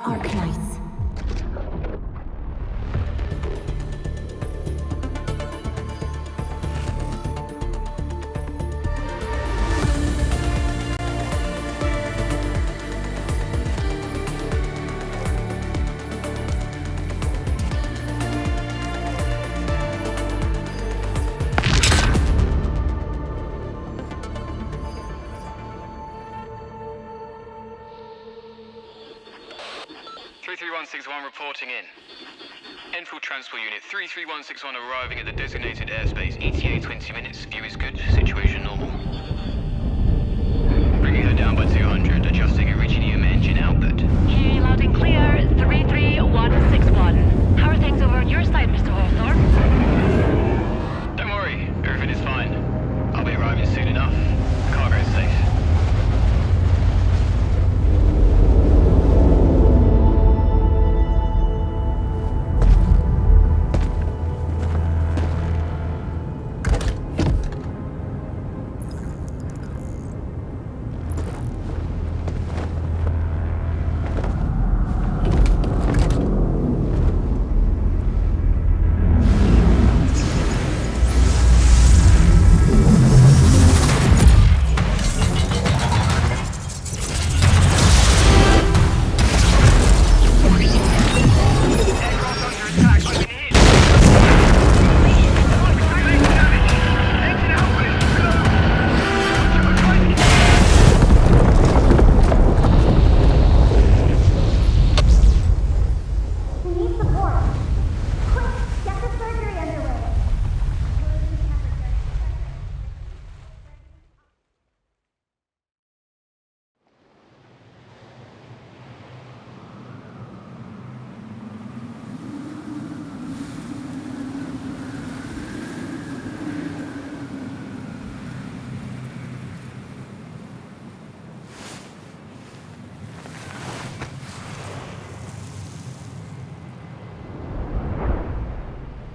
Arknights. 33161 reporting in. Enfield Transport Unit 33161 arriving at the designated airspace. ETA 20 minutes. View is good. Situation normal. Bringing her down by 200. Adjusting Iridium engine output. Hey, loud and clear. 33161. How are things over on your side, Mr. Hawthorne? Don't worry. Everything is fine. I'll be arriving soon enough. Cargo is safe.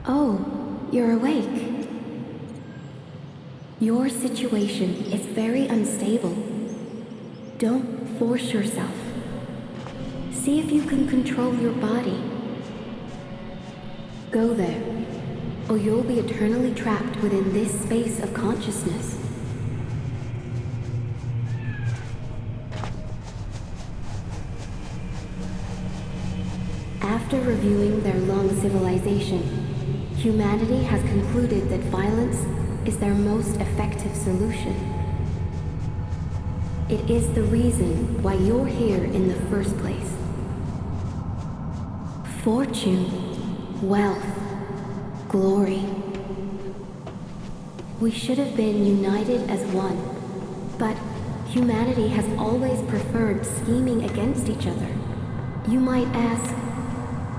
Oh, you're awake. Your situation is very unstable. Don't force yourself. See if you can control your body. Go there, or you'll be eternally trapped within this space of consciousness. After reviewing their long civilization, humanity has concluded that violence is their most effective solution. It is the reason why you're here in the first place. Fortune, wealth, glory. We should have been united as one, but humanity has always preferred scheming against each other. You might ask,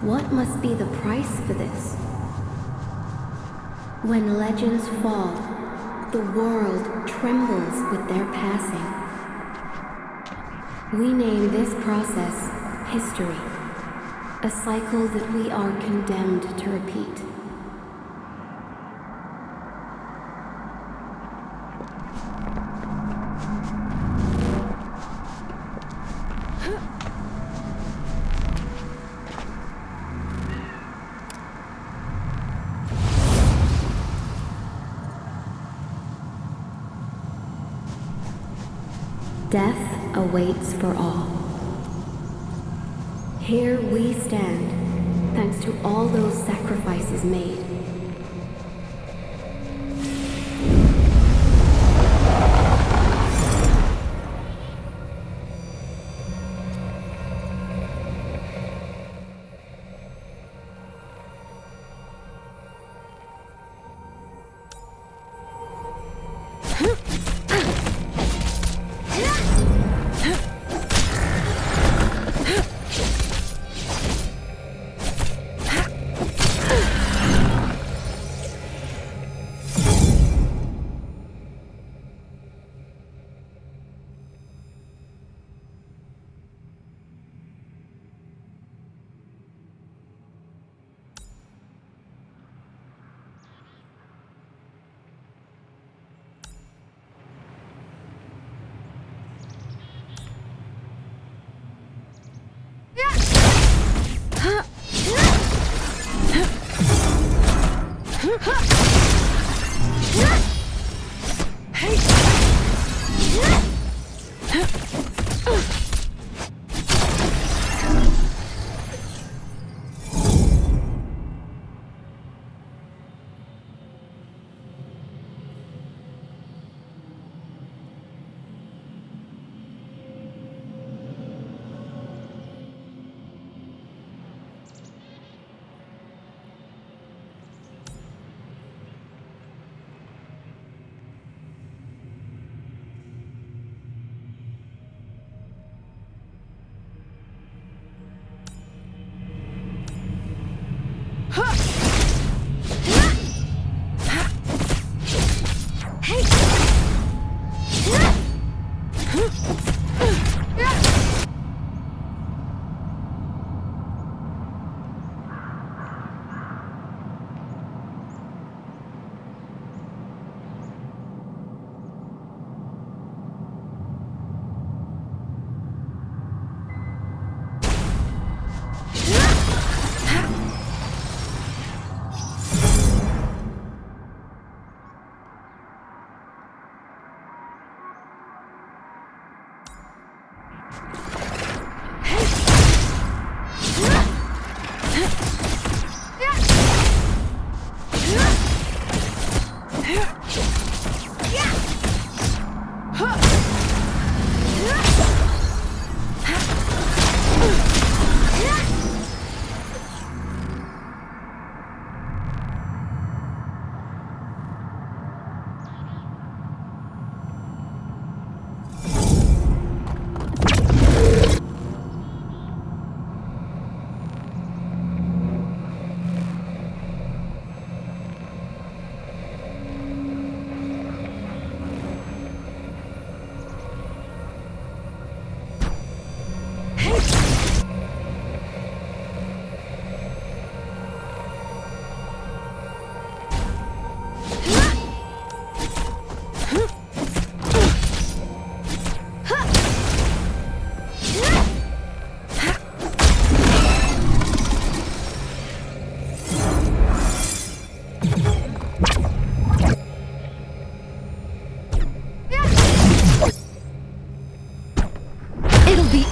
what must be the price for this? When legends fall, the world trembles with their passing. We name this process history, a cycle that we are condemned to repeat. Death awaits for all. Here we stand, thanks to all those sacrifices made.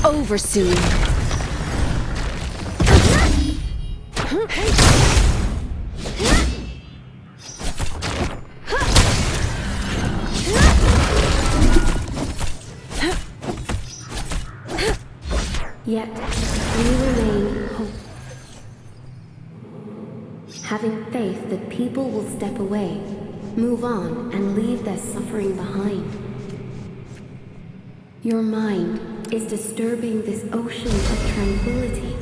Over soon. Yet, we remain hopeful. Having faith that people will step away, move on, and leave their suffering behind. Your mind is disturbing this ocean of tranquility.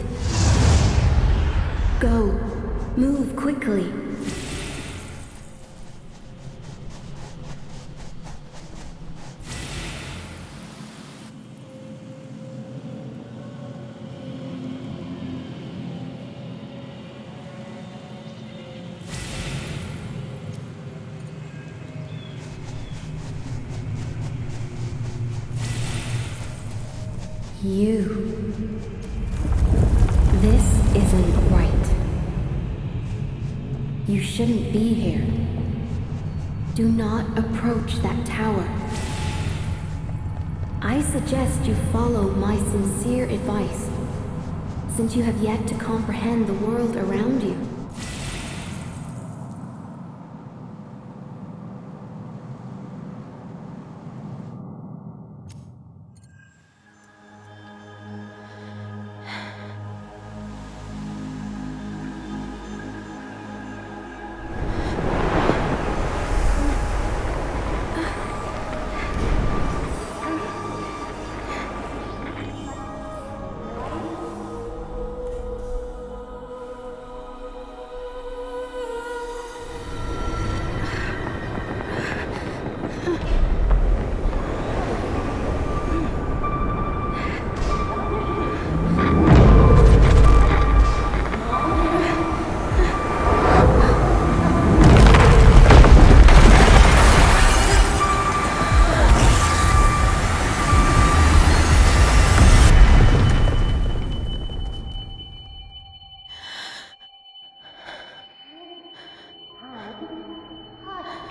Go. Move quickly. This isn't right. You shouldn't be here. Do not approach that tower. I suggest you follow my sincere advice, since you have yet to comprehend the world around you.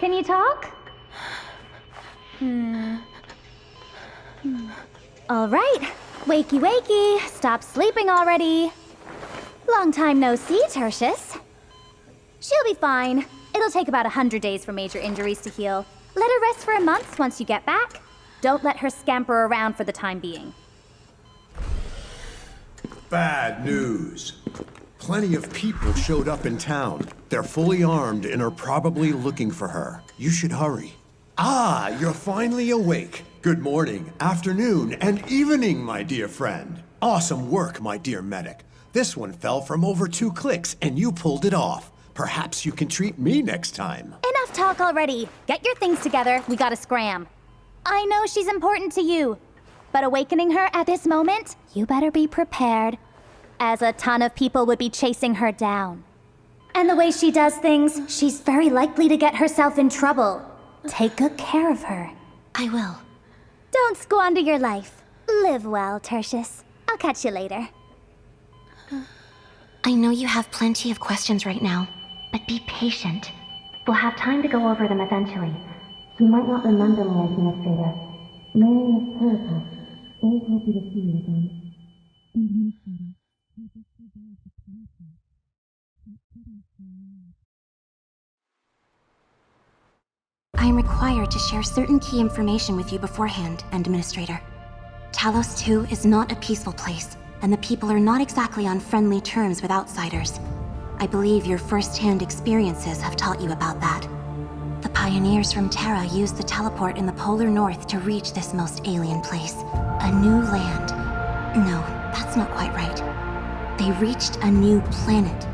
Can you talk? All right. Wakey, wakey. Stop sleeping already. Long time no see, Tertius. She'll be fine. It'll take about 100 days for major injuries to heal. Let her rest for a month once you get back. Don't let her scamper around for the time being. Bad news. Plenty of people showed up in town. They're fully armed and are probably looking for her. You should hurry. Ah, you're finally awake. Good morning, afternoon, and evening, my dear friend. Awesome work, my dear medic. This one fell from over 2 clicks, and you pulled it off. Perhaps you can treat me next time. Enough talk already. Get your things together. We gotta scram. I know she's important to you, but awakening her at this moment, you better be prepared, as a ton of people would be chasing her down. And the way she does things, she's very likely to get herself in trouble. Take good care of her. I will. Don't squander your life. Live well, Tertius. I'll catch you later. I know you have plenty of questions right now, but be patient. We'll have time to go over them eventually. You might not remember me, Administrator. My name is Perica. Very happy to see you again. Administrator, you just survived the penalty. I am required to share certain key information with you beforehand, Administrator. Talos-II is not a peaceful place, and the people are not exactly on friendly terms with outsiders. I believe your first-hand experiences have taught you about that. The pioneers from Terra used the teleport in the polar north to reach this most alien place. A new land. No, that's not quite right. They reached a new planet.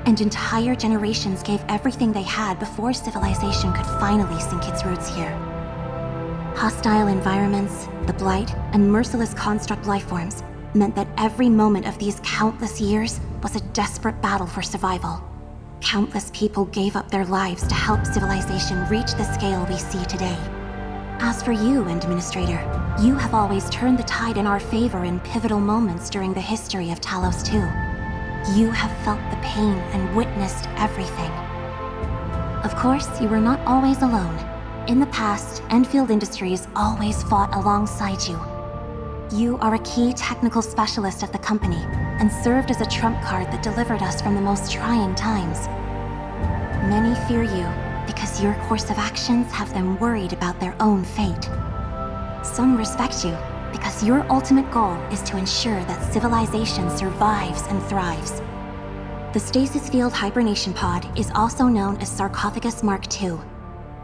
And entire generations gave everything they had before civilization could finally sink its roots here. Hostile environments, the blight, and merciless construct lifeforms meant that every moment of these countless years was a desperate battle for survival. Countless people gave up their lives to help civilization reach the scale we see today. As for you, Administrator, you have always turned the tide in our favor in pivotal moments during the history of Talos-II. You have felt the pain and witnessed everything. Of course, you were not always alone. In the past, Endfield Industries always fought alongside you. You are a key technical specialist of the company, and served as a trump card that delivered us from the most trying times. Many fear you, because your course of actions have them worried about their own fate. Some respect you, because your ultimate goal is to ensure that civilization survives and thrives. The Stasis Field Hibernation Pod is also known as Sarcophagus Mark II.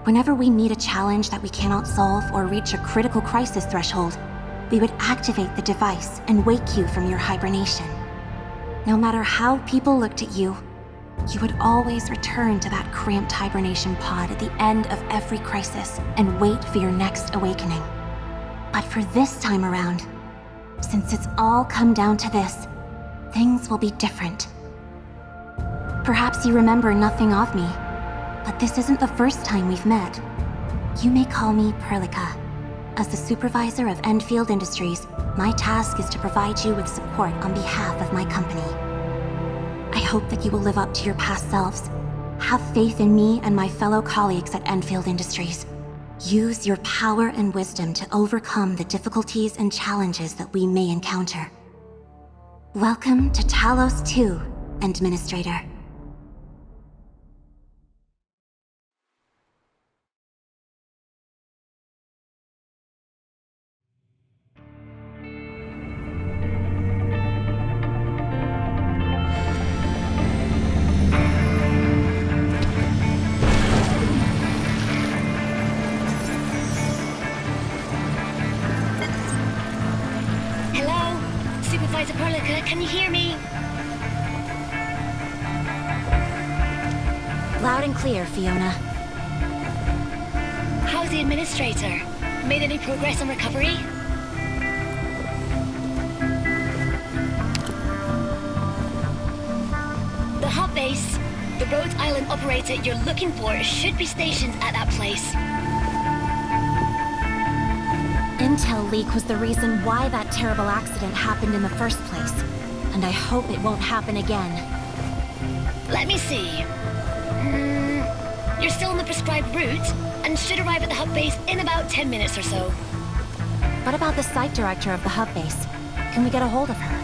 Whenever we meet a challenge that we cannot solve or reach a critical crisis threshold, we would activate the device and wake you from your hibernation. No matter how people looked at you, you would always return to that cramped hibernation pod at the end of every crisis and wait for your next awakening. But for this time around, since it's all come down to this, things will be different. Perhaps you remember nothing of me, but this isn't the first time we've met. You may call me Perlica. As the supervisor of Endfield Industries, my task is to provide you with support on behalf of my company. I hope that you will live up to your past selves. Have faith in me and my fellow colleagues at Endfield Industries. Use your power and wisdom to overcome the difficulties and challenges that we may encounter. Welcome to Talos-II, Administrator. Supervisor Perlica, can you hear me? Loud and clear, Fiona. How's the Administrator? Made any progress on recovery? The hub base, the Rhodes Island operator you're looking for should be stationed at that place. Intel leak was the reason why that terrible accident happened in the first place. And I hope it won't happen again. Let me see. You're still on the prescribed route, and should arrive at the hub base in about 10 minutes or so. What about the site director of the hub base? Can we get a hold of her?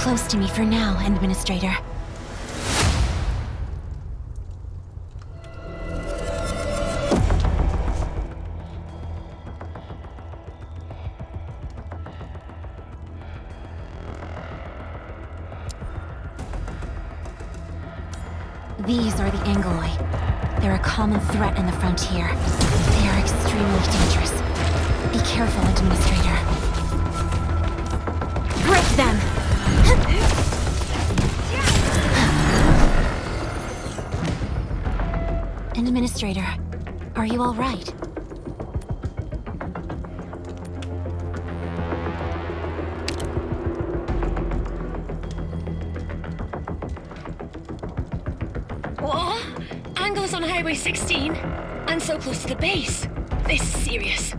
close to me for now, Administrator. These are the Angoloi. They're a common threat in the frontier. They are extremely dangerous. Be careful, Administrator. Break them! Administrator, are you all right? What? Angles on Highway 16? And so close to the base. This is serious.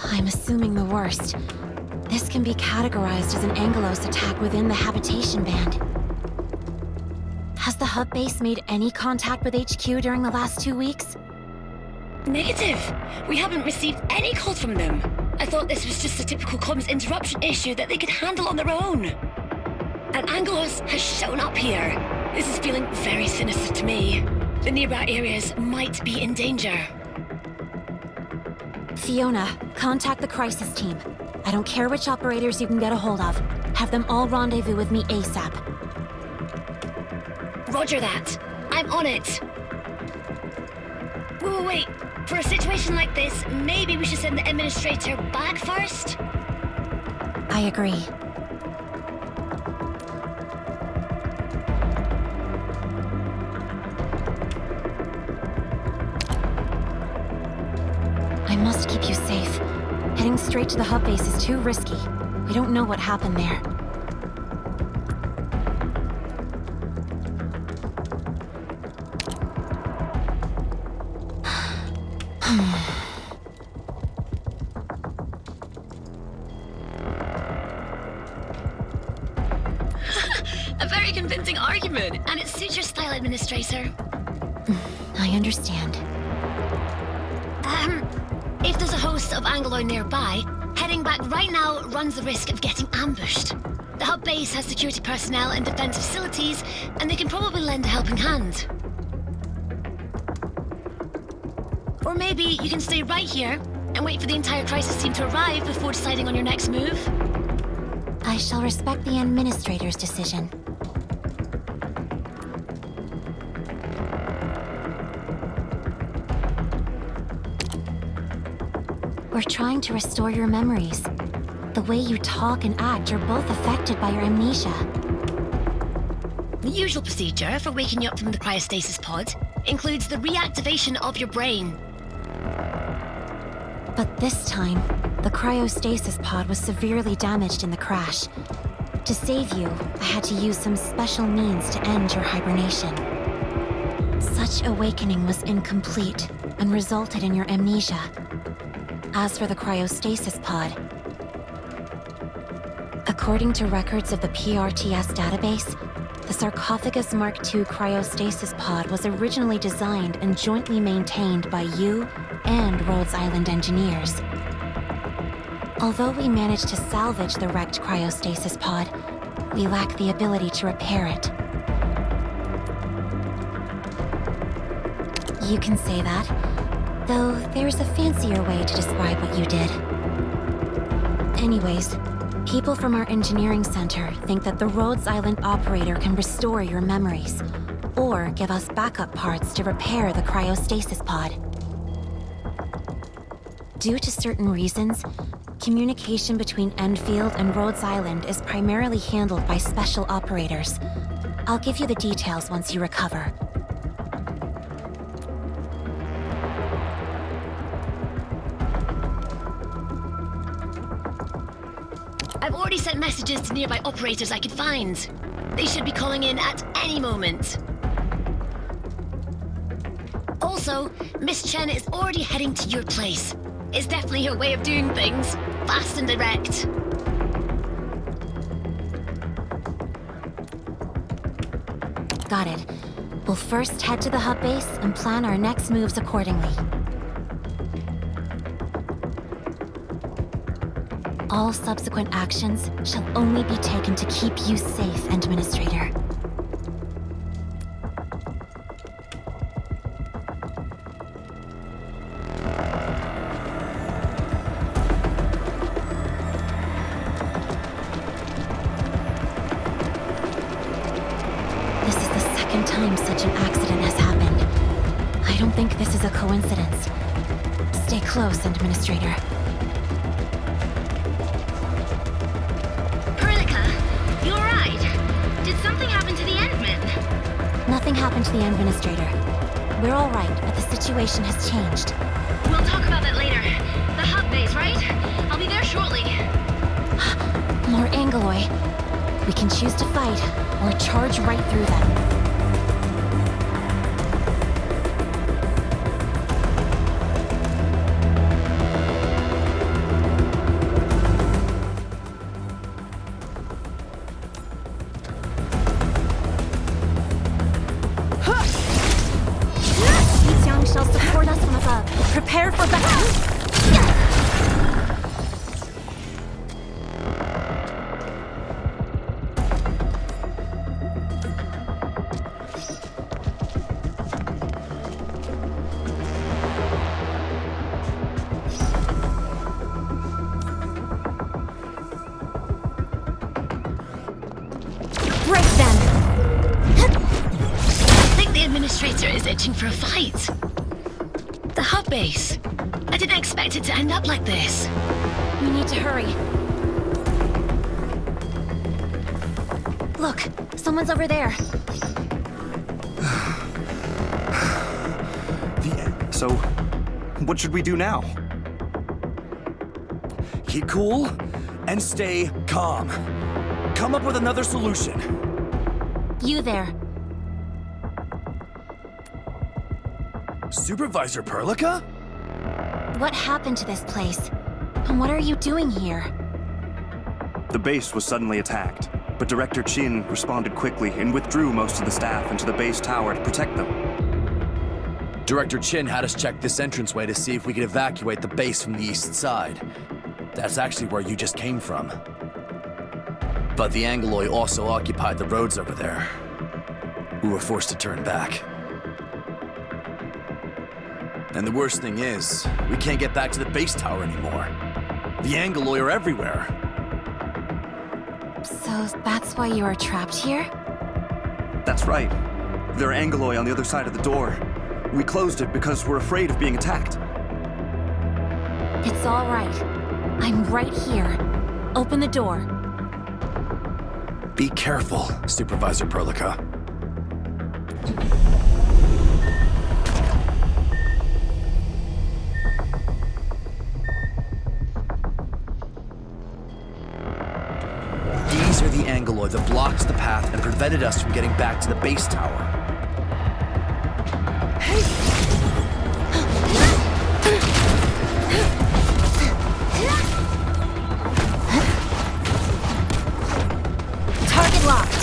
I'm assuming the worst. This can be categorized as an Angelos attack within the Habitation Band. Has the hub base made any contact with HQ during the last 2 weeks? Negative. We haven't received any calls from them. I thought this was just a typical comms interruption issue that they could handle on their own. And Angelos has shown up here. This is feeling very sinister to me. The nearby areas might be in danger. Fiona, contact the crisis team. I don't care which operators you can get a hold of. Have them all rendezvous with me ASAP. Roger that. I'm on it. Wait. For a situation like this, maybe we should send the Administrator back first? I agree. I must keep you safe. Heading straight to the hub base is too risky. We don't know what happened there. A very convincing argument, and it suits your style, Administrator. I understand. If there's a host of Angoloi nearby, heading back right now runs the risk of getting ambushed. The hub base has security personnel and defense facilities, and they can probably lend a helping hand. Or maybe you can stay right here and wait for the entire crisis team to arrive before deciding on your next move. I shall respect the Administrator's decision. We're trying to restore your memories. The way you talk and act are both affected by your amnesia. The usual procedure for waking you up from the cryostasis pod includes the reactivation of your brain. But this time, the cryostasis pod was severely damaged in the crash. To save you, I had to use some special means to end your hibernation. Such awakening was incomplete and resulted in your amnesia. As for the cryostasis pod, according to records of the PRTS database, the Sarcophagus Mark II cryostasis pod was originally designed and jointly maintained by you and Rhodes Island engineers. Although we managed to salvage the wrecked cryostasis pod, we lack the ability to repair it. You can say that, though there's a fancier way to describe what you did. Anyways, people from our engineering center think that the Rhodes Island operator can restore your memories, or give us backup parts to repair the cryostasis pod. Due to certain reasons, communication between Endfield and Rhodes Island is primarily handled by special operators. I'll give you the details once you recover. I've already sent messages to nearby operators I could find. They should be calling in at any moment. Also, Miss Chen is already heading to your place. It's definitely her way of doing things. Fast and direct. Got it. We'll first head to the hub base and plan our next moves accordingly. All subsequent actions shall only be taken to keep you safe, Administrator. This is the second time such an accident has happened. I don't think this is a coincidence. Stay close, Administrator. You alright? Did something happen to the Endmen? Nothing happened to the Administrator. We're all right, but the situation has changed. We'll talk about that later. The hub base, right? I'll be there shortly. More Angoloi. We can choose to fight, or charge right through them. Shall support us from above. Prepare for battle! Break them! I think the Administrator is itching for a fight. The hub base. I didn't expect it to end up like this. We need to hurry. Look, someone's over there. So, what should we do now? Keep cool and stay calm. Come up with another solution. You there. Supervisor Perlica? What happened to this place? And what are you doing here? The base was suddenly attacked, but Director Chin responded quickly and withdrew most of the staff into the base tower to protect them. Director Chin had us check this entranceway to see if we could evacuate the base from the east side. That's actually where you just came from. But the Angoloi also occupied the roads over there. We were forced to turn back. And the worst thing is, we can't get back to the base tower anymore. The Angoloi are everywhere. So that's why you are trapped here? That's right. There are Angoloi on the other side of the door. We closed it because we're afraid of being attacked. It's all right. I'm right here. Open the door. Be careful, Supervisor Perlica. These are the Angoloi that blocked the path and prevented us from getting back to the base tower. Target locked.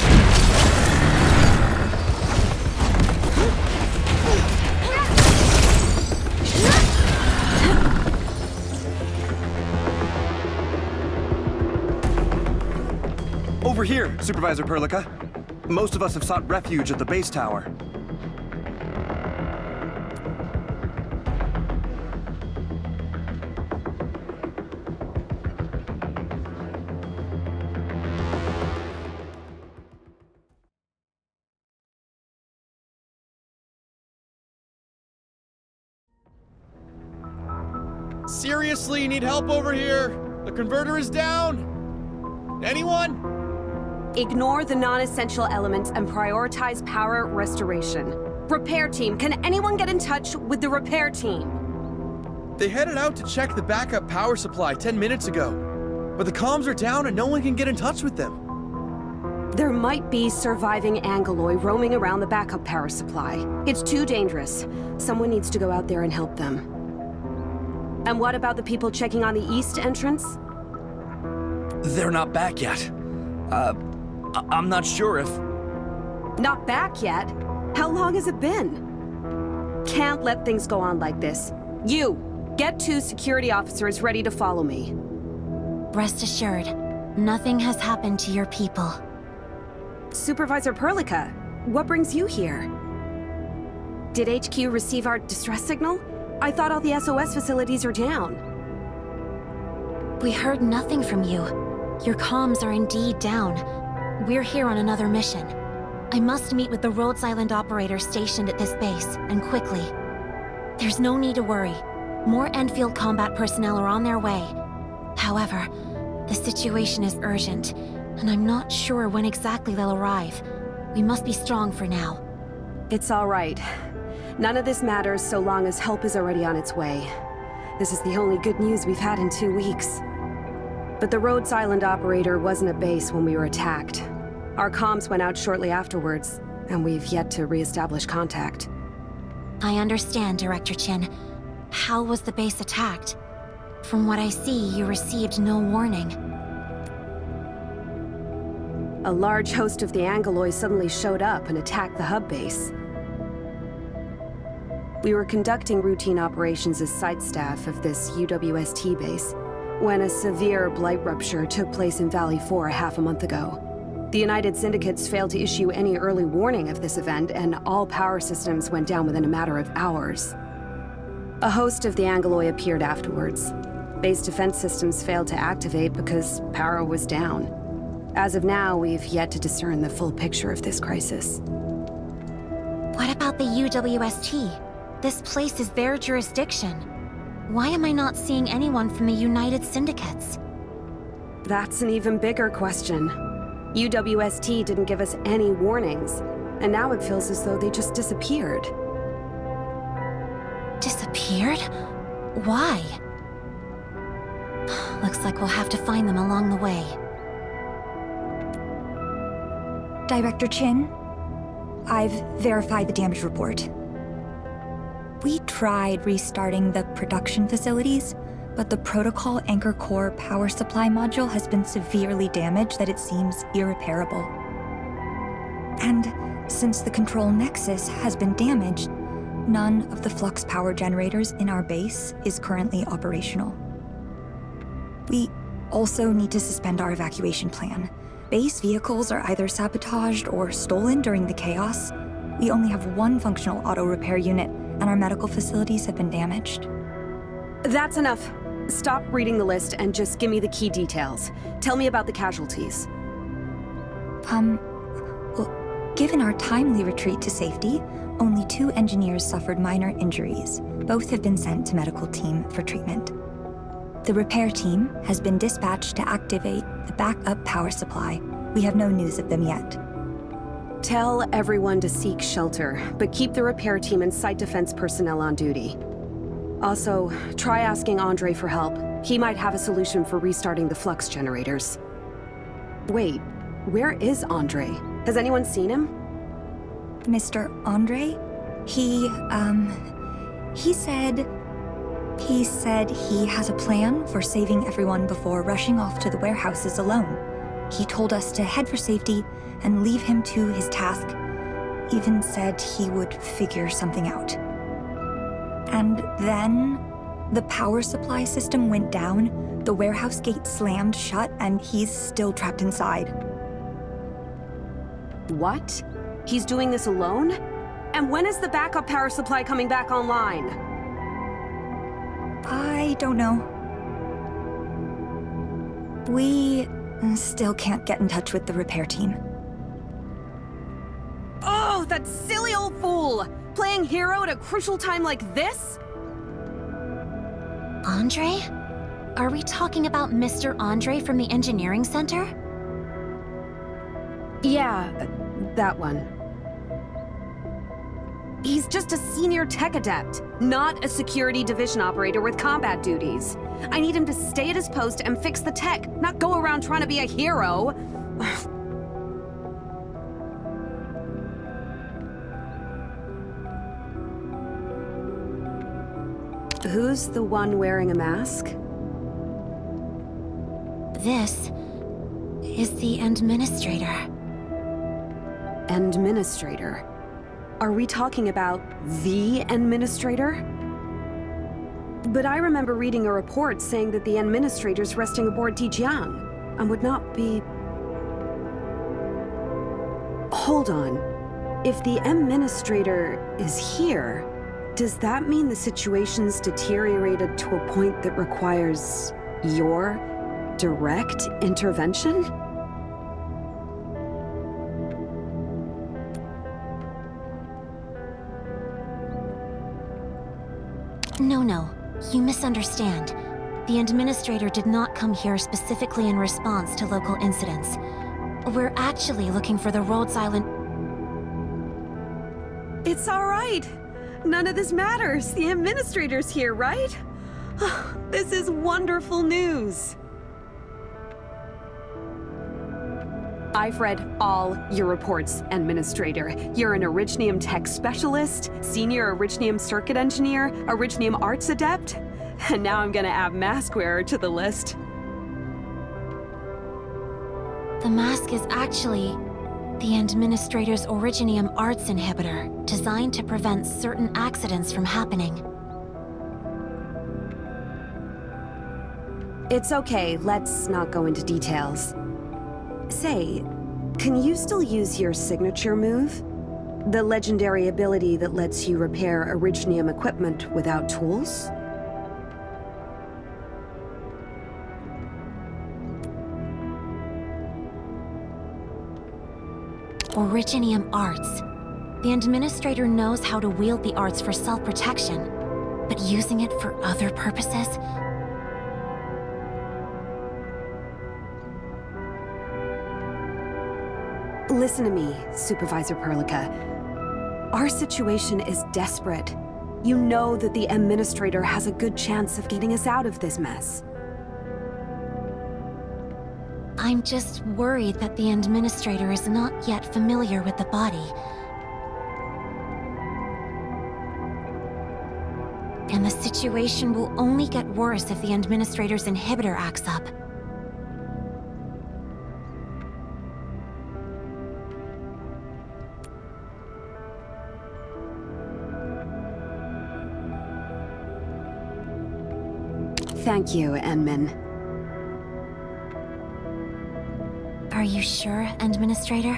Over here, Supervisor Perlica. Most of us have sought refuge at the base tower. Seriously, you need help over here? The converter is down! Anyone? Ignore the non-essential elements and prioritize power restoration. Repair team, can anyone get in touch with the repair team? They headed out to check the backup power supply 10 minutes ago. But the comms are down and no one can get in touch with them. There might be surviving Angoloi roaming around the backup power supply. It's too dangerous. Someone needs to go out there and help them. And what about the people checking on the east entrance? They're not back yet. I'm not sure if... Not back yet? How long has it been? Can't let things go on like this. You, get 2 security officers ready to follow me. Rest assured, nothing has happened to your people. Supervisor Perlica, what brings you here? Did HQ receive our distress signal? I thought all the SOS facilities are down. We heard nothing from you. Your comms are indeed down. We're here on another mission. I must meet with the Rhodes Island operator stationed at this base, and quickly. There's no need to worry. More Endfield combat personnel are on their way. However, the situation is urgent, and I'm not sure when exactly they'll arrive. We must be strong for now. It's all right. None of this matters so long as help is already on its way. This is the only good news we've had in 2 weeks. But the Rhodes Island operator wasn't at base when we were attacked. Our comms went out shortly afterwards, and we've yet to re-establish contact. I understand, Director Chin. How was the base attacked? From what I see, you received no warning. A large host of the Angoloi suddenly showed up and attacked the hub base. We were conducting routine operations as site staff of this UWST base when a severe blight rupture took place in Valley 4 half a month ago. The United Syndicates failed to issue any early warning of this event, and all power systems went down within a matter of hours. A host of the Angoloi appeared afterwards. Base defense systems failed to activate because power was down. As of now, we've yet to discern the full picture of this crisis. What about the UWST? This place is their jurisdiction. Why am I not seeing anyone from the United Syndicates? That's an even bigger question. UWST didn't give us any warnings, and now it feels as though they just disappeared. Disappeared? Why? Looks like we'll have to find them along the way. Director Chin, I've verified the damage report. We tried restarting the production facilities, but the Protocol Anchor Core power supply module has been severely damaged that it seems irreparable. And since the control nexus has been damaged, none of the flux power generators in our base is currently operational. We also need to suspend our evacuation plan. Base vehicles are either sabotaged or stolen during the chaos. We only have one functional auto repair unit, and our medical facilities have been damaged. That's enough. Stop reading the list and just give me the key details. Tell me about the casualties. Well, given our timely retreat to safety, only 2 engineers suffered minor injuries. Both have been sent to medical team for treatment. The repair team has been dispatched to activate the backup power supply. We have no news of them yet. Tell everyone to seek shelter, but keep the repair team and site defense personnel on duty. Also, try asking Andre for help. He might have a solution for restarting the flux generators. Wait, where is Andre? Has anyone seen him? Mr. Andre? He said he has a plan for saving everyone before rushing off to the warehouses alone. He told us to head for safety and leave him to his task. Even said he would figure something out. And then the power supply system went down, the warehouse gate slammed shut, and he's still trapped inside. What? He's doing this alone? And when is the backup power supply coming back online? I don't know. We still can't get in touch with the repair team. Oh, that silly old fool! Playing hero at a crucial time like this? Andre? Are we talking about Mr. Andre from the engineering center? Yeah, that one. He's just a senior tech adept, not a security division operator with combat duties. I need him to stay at his post and fix the tech, not go around trying to be a hero. Who's the one wearing a mask? This is the Administrator. Administrator? Are we talking about the Administrator? But I remember reading a report saying that the administrators resting aboard Tijiang and would not be... Hold on. If the administrator is here, does that mean the situation's deteriorated to a point that requires your direct intervention? No. You misunderstand. The administrator did not come here specifically in response to local incidents. We're actually looking for the Rhodes Island... It's all right. None of this matters. The administrator's here, right? This is wonderful news. I've read all your reports, Administrator. You're an Originium tech specialist, senior Originium circuit engineer, Originium arts adept, and now I'm gonna add mask wearer to the list. The mask is actually the Administrator's Originium arts inhibitor, designed to prevent certain accidents from happening. It's okay, let's not go into details. Say, can you still use your signature move? The legendary ability that lets you repair Originium equipment without tools? Originium arts. The Administrator knows how to wield the arts for self-protection, but using it for other purposes? Listen to me, Supervisor Perlica. Our situation is desperate. You know that the Administrator has a good chance of getting us out of this mess. I'm just worried that the Administrator is not yet familiar with the body. And the situation will only get worse if the Administrator's inhibitor acts up. Thank you, Enman. Are you sure, Administrator?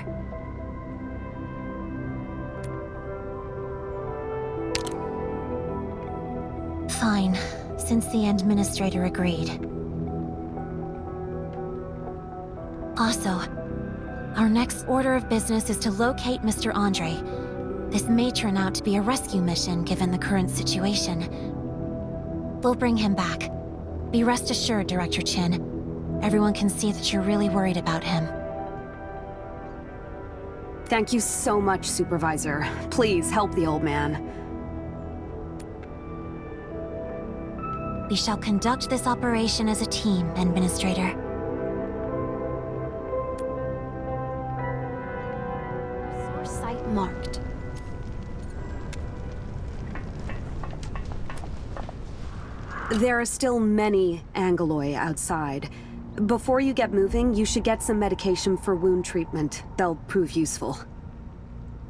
Fine, since the Administrator agreed. Also, our next order of business is to locate Mr. Andre. This may turn out to be a rescue mission given the current situation. We'll bring him back. Be rest assured, Director Chin. Everyone can see that you're really worried about him. Thank you so much, Supervisor. Please help the old man. We shall conduct this operation as a team, Administrator. Source site marked. There are still many Angoloi outside. Before you get moving, you should get some medication for wound treatment. They'll prove useful.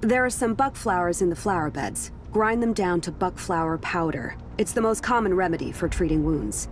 There are some buck flowers in the flower beds. Grind them down to buck flower powder. It's the most common remedy for treating wounds.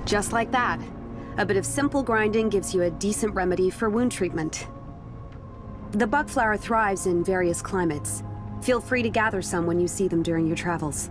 Just like that. A bit of simple grinding gives you a decent remedy for wound treatment. The bugflower thrives in various climates. Feel free to gather some when you see them during your travels.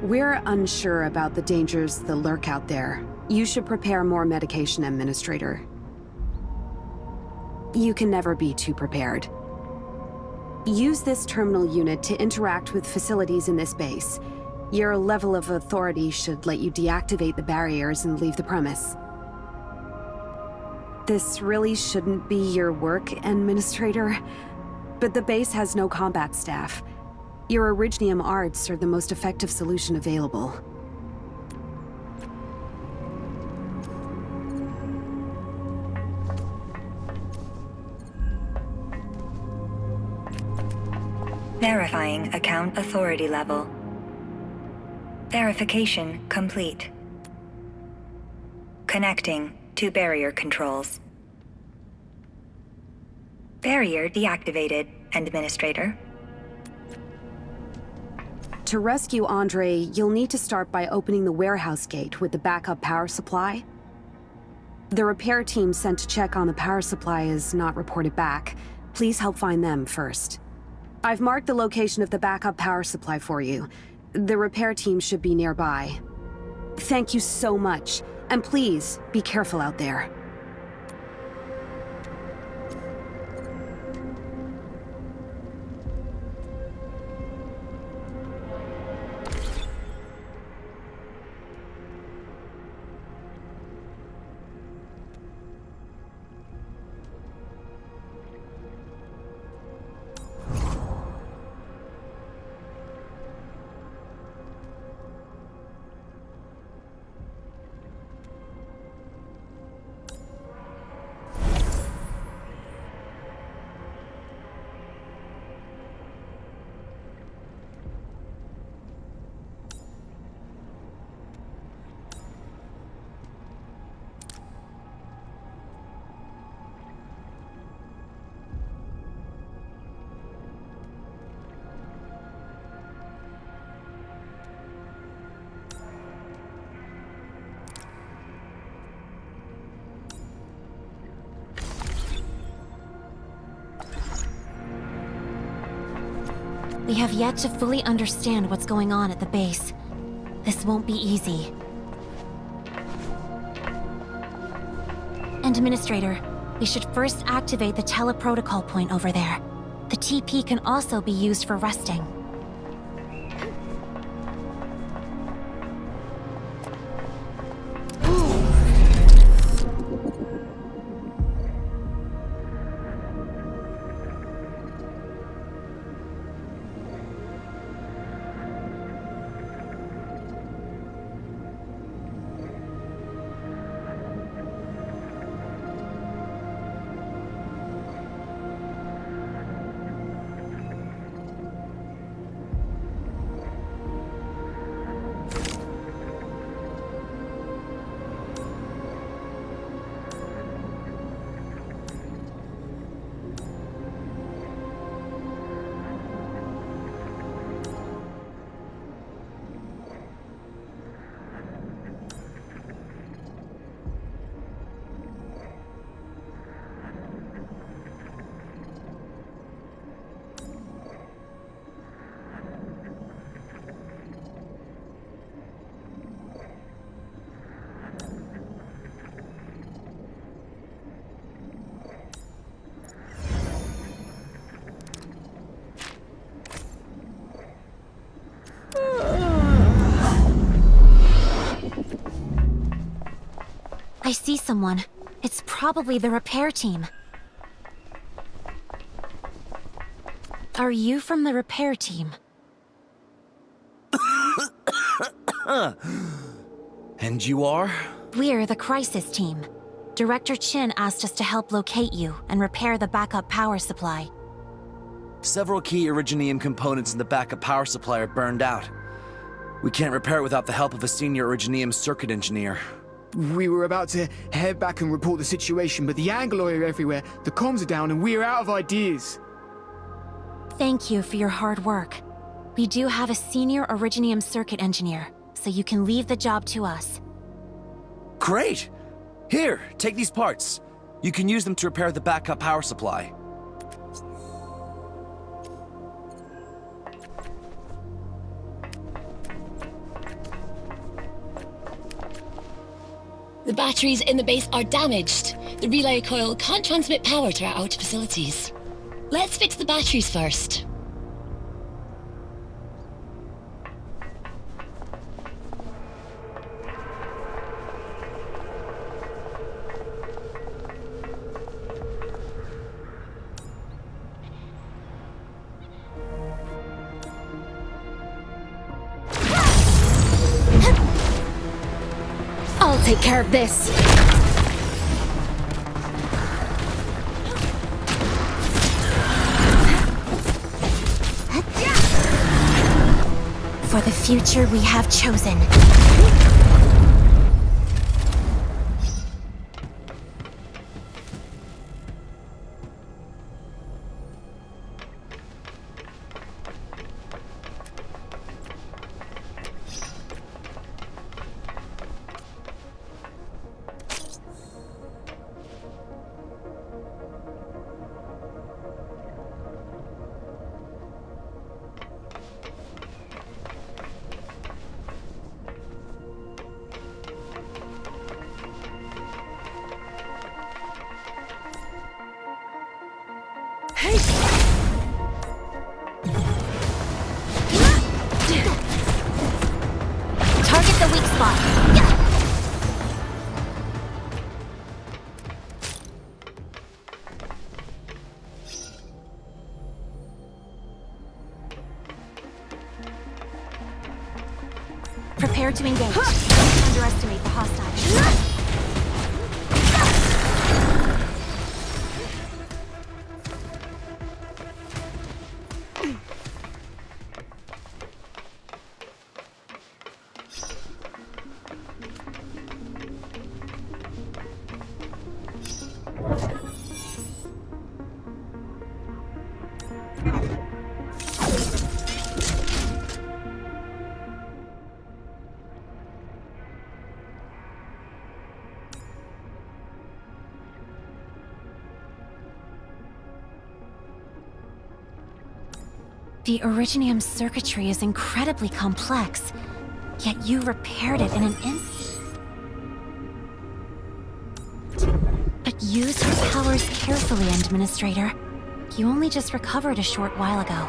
We're unsure about the dangers that lurk out there. You should prepare more medication, Administrator. You can never be too prepared. Use this terminal unit to interact with facilities in this base. Your level of authority should let you deactivate the barriers and leave the premise. This really shouldn't be your work, Administrator, but the base has no combat staff. Your Orignium arts are the most effective solution available. Verifying account authority level. Verification complete. Connecting to barrier controls. Barrier deactivated, Administrator. To rescue Andre, you'll need to start by opening the warehouse gate with the backup power supply. The repair team sent to check on the power supply is not reported back. Please help find them first. I've marked the location of the backup power supply for you. The repair team should be nearby. Thank you so much, and please, be careful out there. We have yet to fully understand what's going on at the base. This won't be easy. Administrator, we should first activate the teleprotocol point over there. The TP can also be used for resting. I see someone. It's probably the repair team. Are you from the repair team? And you are? We're the crisis team. Director Chin asked us to help locate you and repair the backup power supply. Several key Originium components in the backup power supply are burned out. We can't repair it without the help of a senior Originium circuit engineer. We were about to head back and report the situation, but the Angloi are everywhere, the comms are down, and we're out of ideas. Thank you for your hard work. We do have a senior Originium circuit engineer, so you can leave the job to us. Great! Here, take these parts. You can use them to repair the backup power supply. The batteries in the base are damaged. The relay coil can't transmit power to our outer facilities. Let's fix the batteries first. I'll take care of this. For the future we have chosen. Target the weak spot. Prepare to engage. Don't underestimate the hostiles. The Originium circuitry is incredibly complex, yet you repaired it in an instant. But use your powers carefully, Administrator. You only just recovered a short while ago.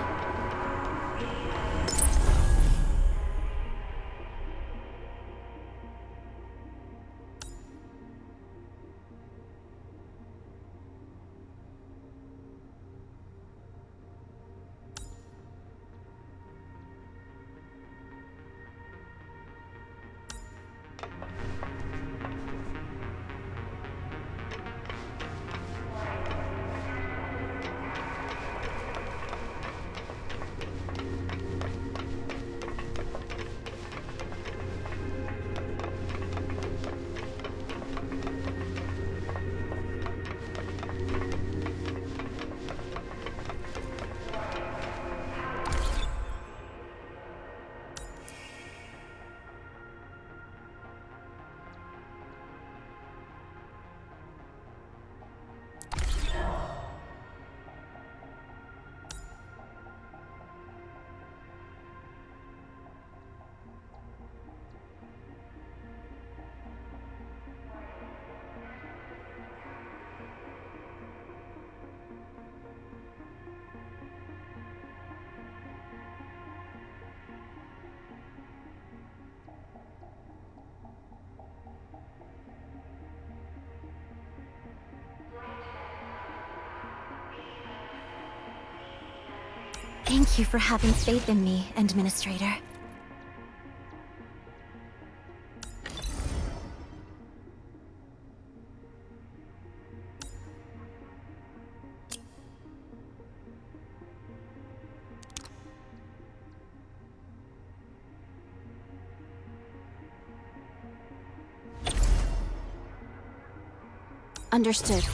Thank you for having faith in me, Administrator. Understood.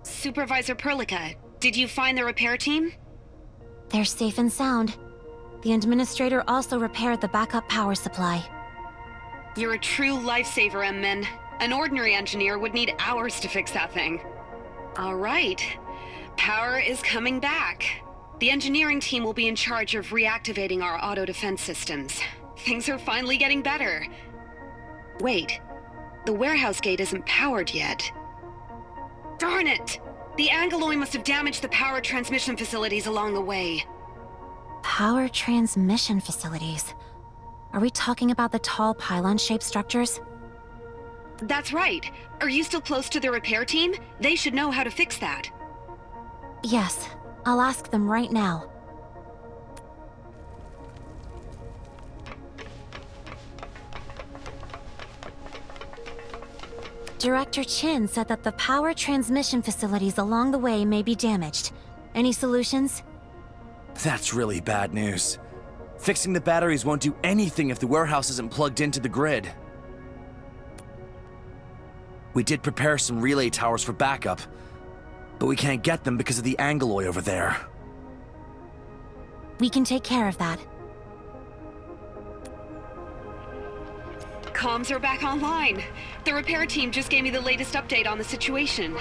Supervisor Perlica, did you find the repair team? They're safe and sound. The Administrator also repaired the backup power supply. You're a true lifesaver, M-Men. An ordinary engineer would need hours to fix that thing. All right. Power is coming back. The engineering team will be in charge of reactivating our auto defense systems. Things are finally getting better. Wait. The warehouse gate isn't powered yet. Darn it! The Angeloi must have damaged the power transmission facilities along the way. Power transmission facilities? Are we talking about the tall pylon-shaped structures? That's right. Are you still close to the repair team? They should know how to fix that. Yes. I'll ask them right now. Director Chin said that the power transmission facilities along the way may be damaged. Any solutions? That's really bad news. Fixing the batteries won't do anything if the warehouse isn't plugged into the grid. We did prepare some relay towers for backup, but we can't get them because of the Angeloi over there. We can take care of that. Comms are back online. The repair team just gave me the latest update on the situation.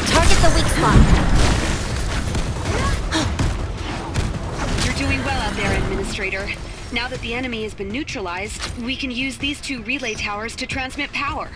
Target the weak spot. You're doing well out there, Administrator. Now that the enemy has been neutralized, we can use these two relay towers to transmit power.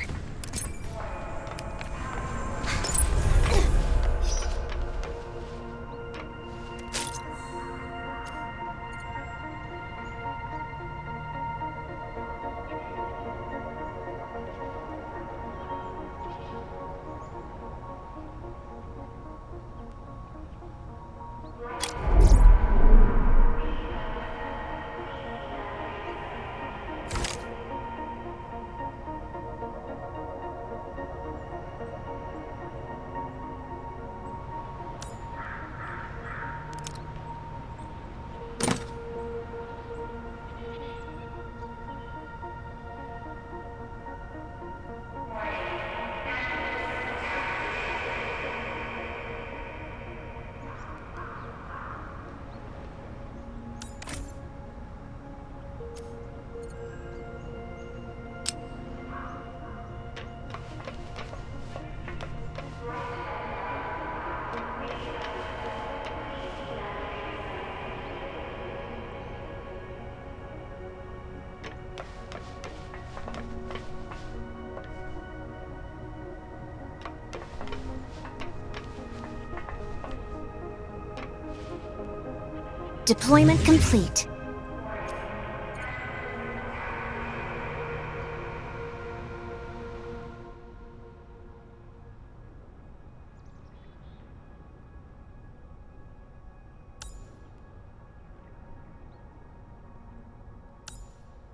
Deployment complete.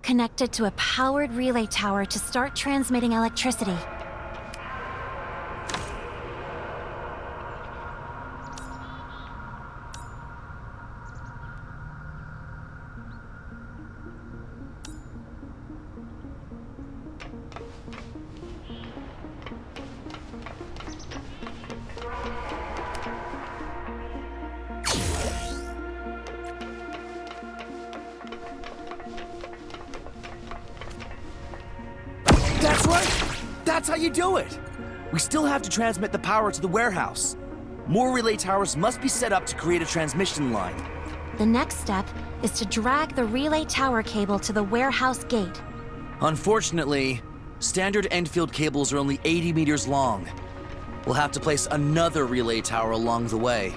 connected to a powered relay tower to start transmitting electricity. That's right! That's how you do it! We still have to transmit the power to the warehouse. More relay towers must be set up to create a transmission line. The next step is to drag the relay tower cable to the warehouse gate. Unfortunately, standard Endfield cables are only 80 meters long. We'll have to place another relay tower along the way.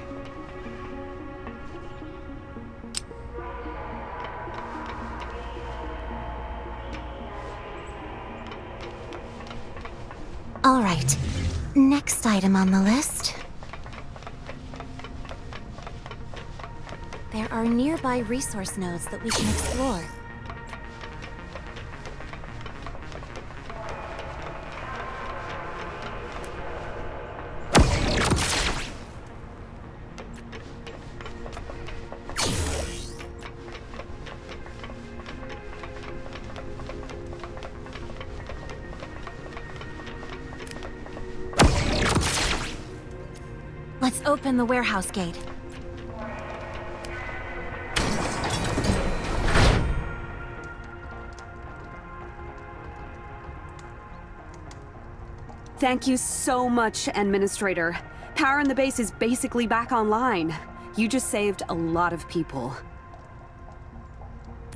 All right, next item on the list. There are nearby resource nodes that we can explore. Let's open the warehouse gate. Thank you so much, Administrator. Power in the base is basically back online. You just saved a lot of people.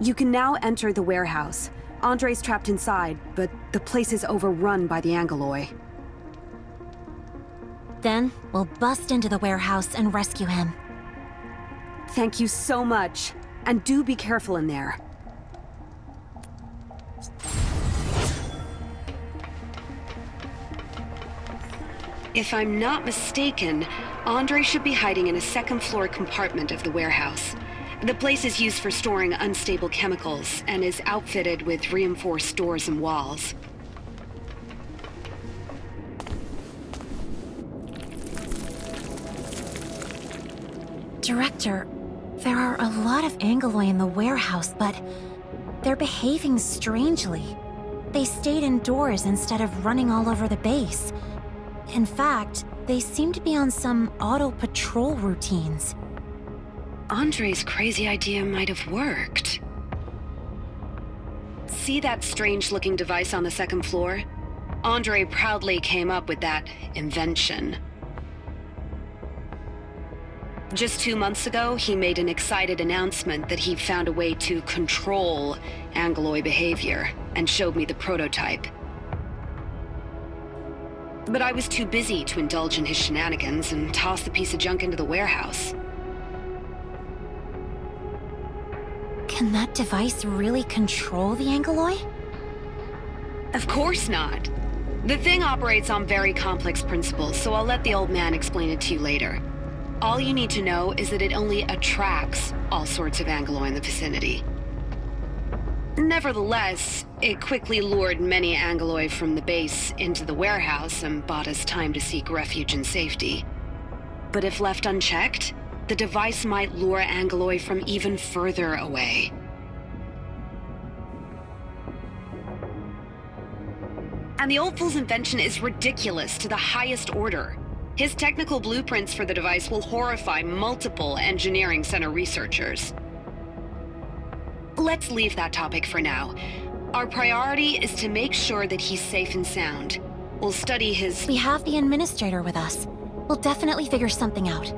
You can now enter the warehouse. Andre's trapped inside, but the place is overrun by the Angoloi. Then, we'll bust into the warehouse and rescue him. Thank you so much. And do be careful in there. If I'm not mistaken, Andre should be hiding in a second-floor compartment of the warehouse. The place is used for storing unstable chemicals and is outfitted with reinforced doors and walls. Director, there are a lot of Angoloi in the warehouse, but they're behaving strangely. They stayed indoors instead of running all over the base. In fact, they seem to be on some auto-patrol routines. Andre's crazy idea might have worked. See that strange-looking device on the second floor? Andre proudly came up with that invention. Just 2 months ago, he made an excited announcement that he'd found a way to control Angoloi behavior, and showed me the prototype. But I was too busy to indulge in his shenanigans and tossed the piece of junk into the warehouse. Can that device really control the Angoloi? Of course not. The thing operates on very complex principles, so I'll let the old man explain it to you later. All you need to know is that it only attracts all sorts of Angoloi in the vicinity. Nevertheless, it quickly lured many Angoloi from the base into the warehouse and bought us time to seek refuge and safety. But if left unchecked, the device might lure Angoloi from even further away. And the old fool's invention is ridiculous to the highest order. His technical blueprints for the device will horrify multiple engineering center researchers. Let's leave that topic for now. Our priority is to make sure that he's safe and sound. We'll study his... We have the Administrator with us. We'll definitely figure something out.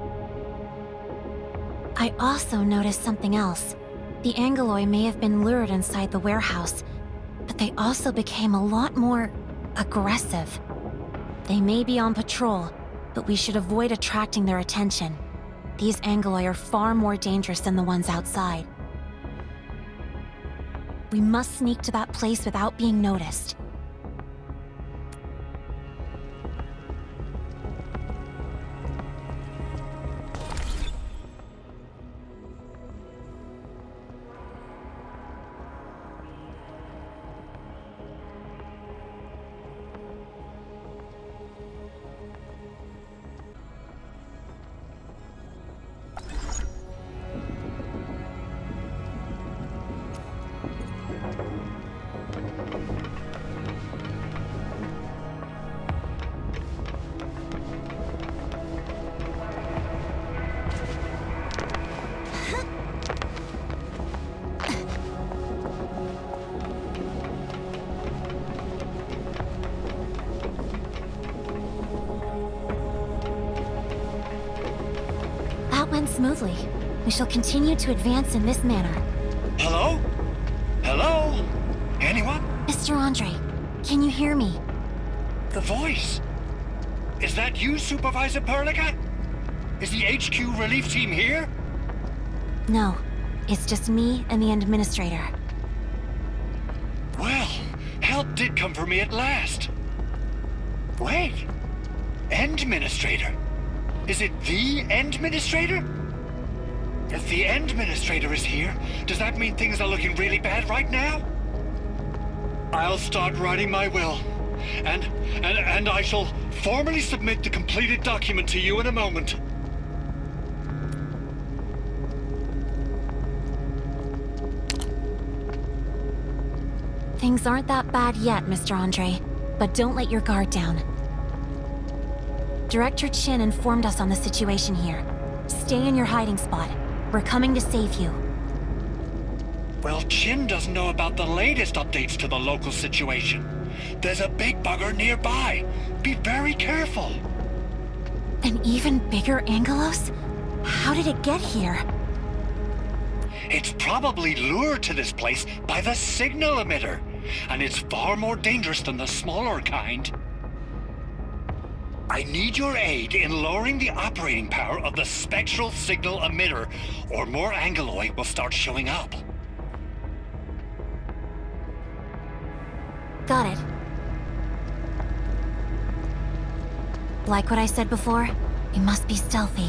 I also noticed something else. The Angoloi may have been lured inside the warehouse, but they also became a lot more aggressive. They may be on patrol, but we should avoid attracting their attention. These Angoloi are far more dangerous than the ones outside. We must sneak to that place without being noticed. run smoothly. We shall continue to advance in this manner. Hello? Hello? Anyone? Mr. Andre, can you hear me? The voice. Is that you, Supervisor Perlica? Is the HQ relief team here? No, it's just me and the Administrator. Well, help did come for me at last. Wait. Endministrator? Is it the Endministrator? If the Endministrator is here, does that mean things are looking really bad right now? I'll start writing my will. And I shall formally submit the completed document to you in a moment. Things aren't that bad yet, Mr. Andre, but don't let your guard down. Director Chin informed us on the situation here. Stay in your hiding spot. We're coming to save you. Well, Chin doesn't know about the latest updates to the local situation. There's a big bugger nearby. Be very careful. An even bigger Angelos? How did it get here? It's probably lured to this place by the signal emitter, and it's far more dangerous than the smaller kind. I need your aid in lowering the operating power of the spectral signal emitter, or more Angeloi will start showing up. Got it. Like what I said before, we must be stealthy.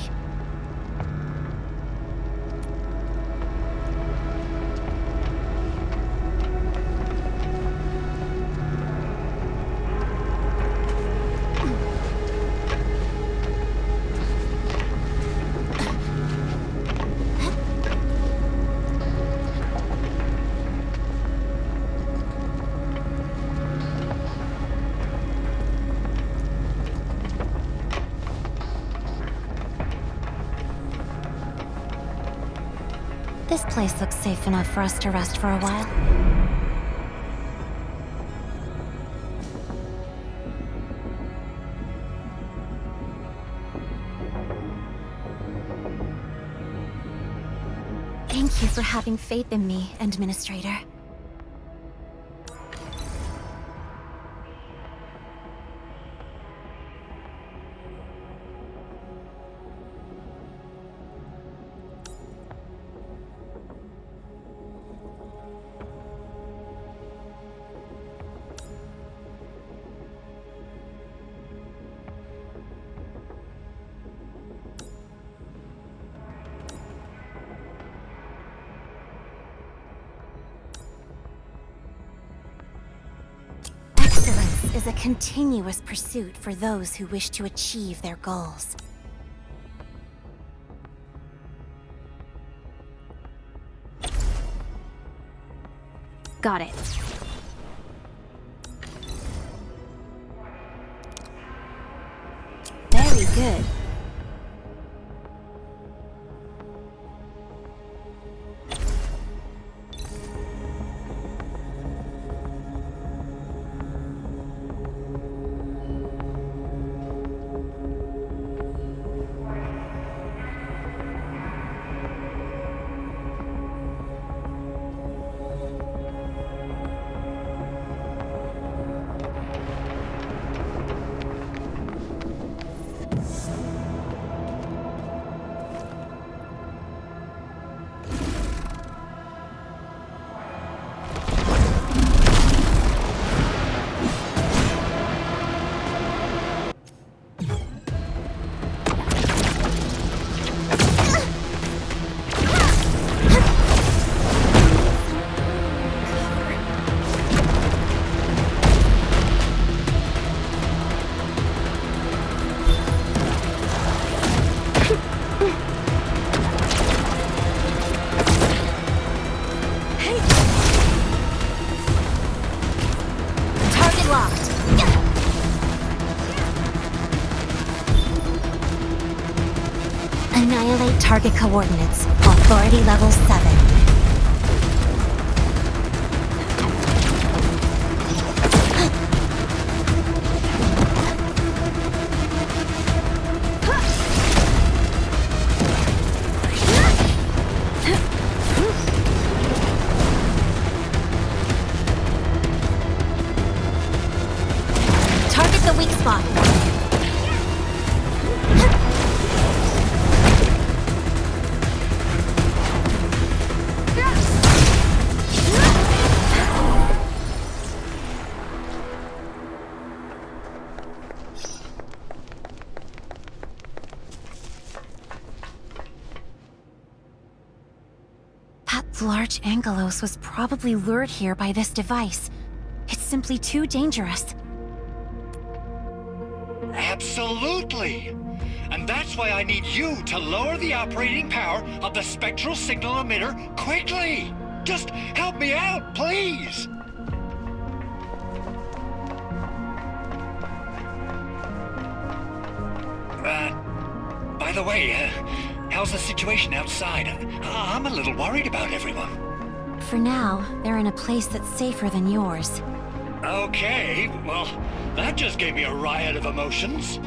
This place looks safe enough for us to rest for a while. Thank you for having faith in me, Administrator. Is a continuous pursuit for those who wish to achieve their goals. Got it. Very good. Annihilate target coordinates. Authority level 7. the weak spot. That large angelos was probably lured here by this device. It's simply too dangerous. Absolutely! And that's why I need you to lower the operating power of the spectral signal emitter quickly! Just help me out, please! By the way, how's the situation outside? I'm a little worried about everyone. For now, they're in a place that's safer than yours. Okay, well, that just gave me a riot of emotions.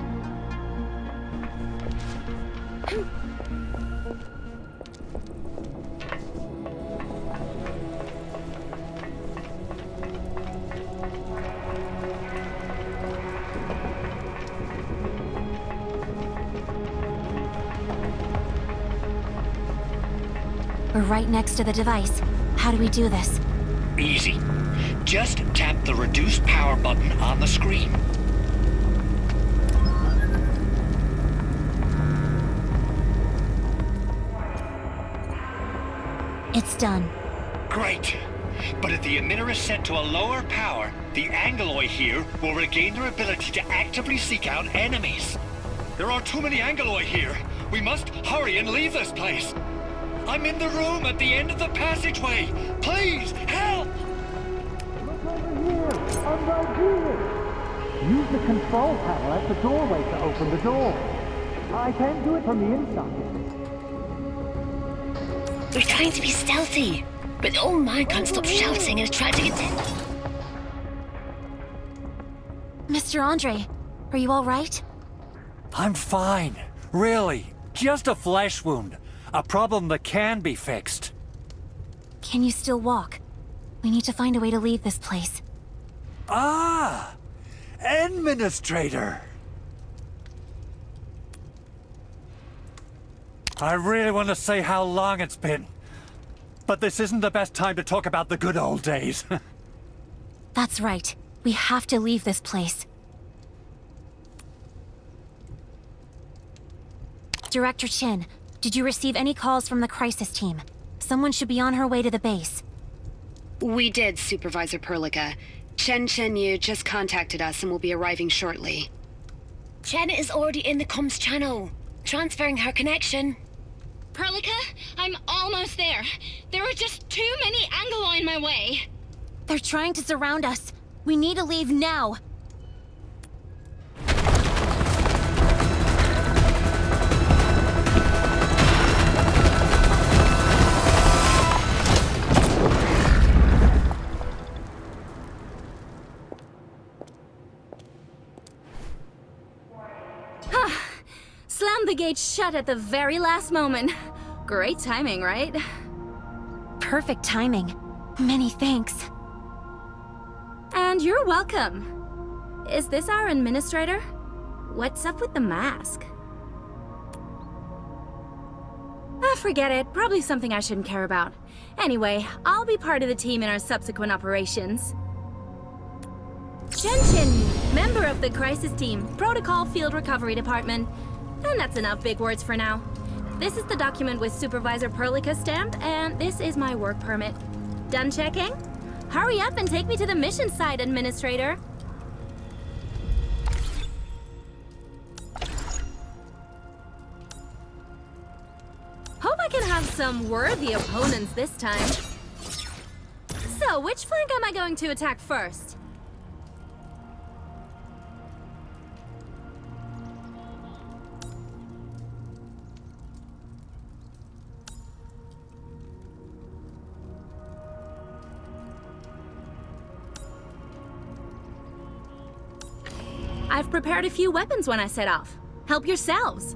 We're right next to the device. How do we do this? Easy. Just tap the reduce power button on the screen. It's done. Great. But if the emitter is set to a lower power, the Angeloi here will regain their ability to actively seek out enemies. There are too many Angeloi here. We must hurry and leave this place. I'm in the room at the end of the passageway. Please, help! Look over here! I'm right here! Use the control panel at the doorway to open the door. I can't do it from the inside. We're trying to be stealthy, but the old man can't stop shouting and attracting attention. Mr. Andre, are you all right? I'm fine. Really. Just a flesh wound. A problem that can be fixed. Can you still walk? We need to find a way to leave this place. Ah! Administrator! I really want to say how long it's been. But this isn't the best time to talk about the good old days. That's right. We have to leave this place. Director Chin, did you receive any calls from the crisis team? Someone should be on her way to the base. We did, Supervisor Perlica. Chen Yu just contacted us and will be arriving shortly. Chen is already in the comms channel, transferring her connection. Perlica, I'm almost there. There are just too many Angeloi in my way. They're trying to surround us. We need to leave now. Slammed the gate shut at the very last moment. Great timing, right? Perfect timing. Many thanks. And you're welcome. Is this our administrator? What's up with the mask? Forget it. Probably something I shouldn't care about. Anyway, I'll be part of the team in our subsequent operations. Chen, member of the crisis team, Protocol Field Recovery Department. And that's enough big words for now. This is the document with Supervisor Perlica stamped, and this is my work permit. Done checking? Hurry up and take me to the mission site, Administrator. Hope I can have some worthy opponents this time. So, which flank am I going to attack first? I've prepared a few weapons when I set off. Help yourselves.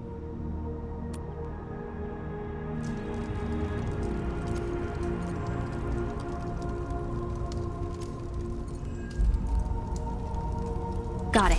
Got it.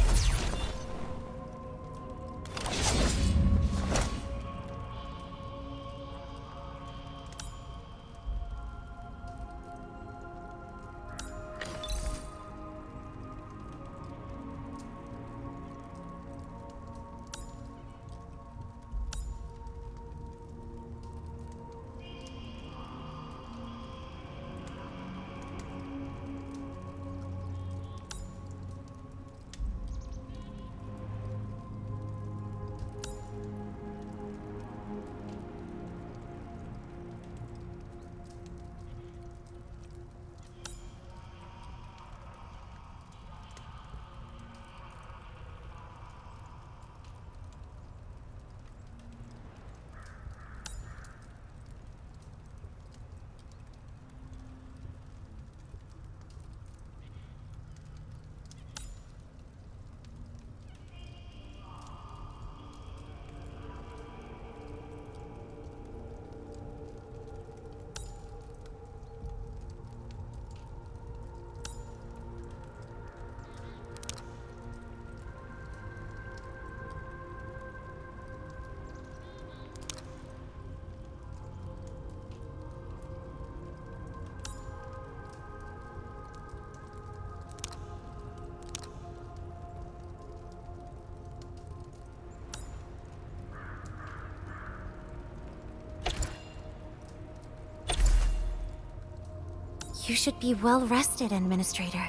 You should be well rested, Administrator.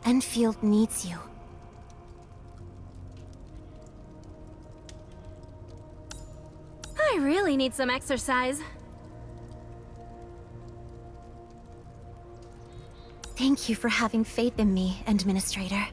Endfield needs you. I really need some exercise. Thank you for having faith in me, Administrator.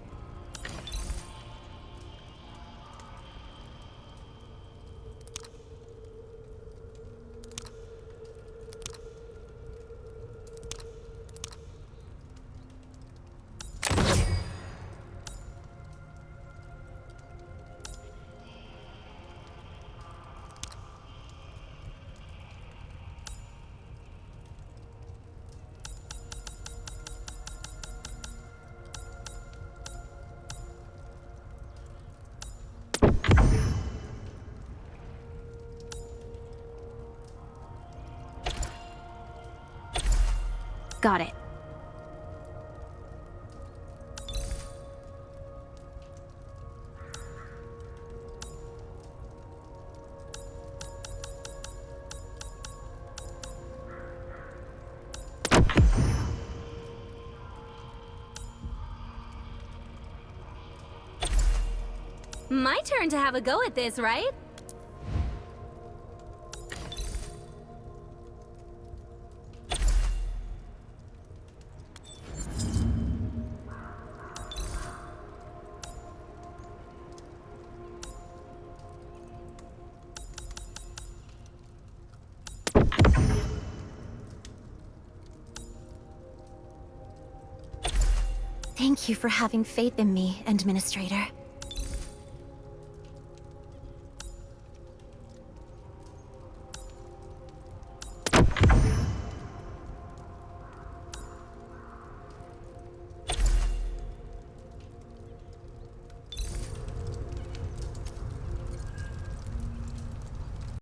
Got it. My turn to have a go at this, right? Thank you for having faith in me, Administrator.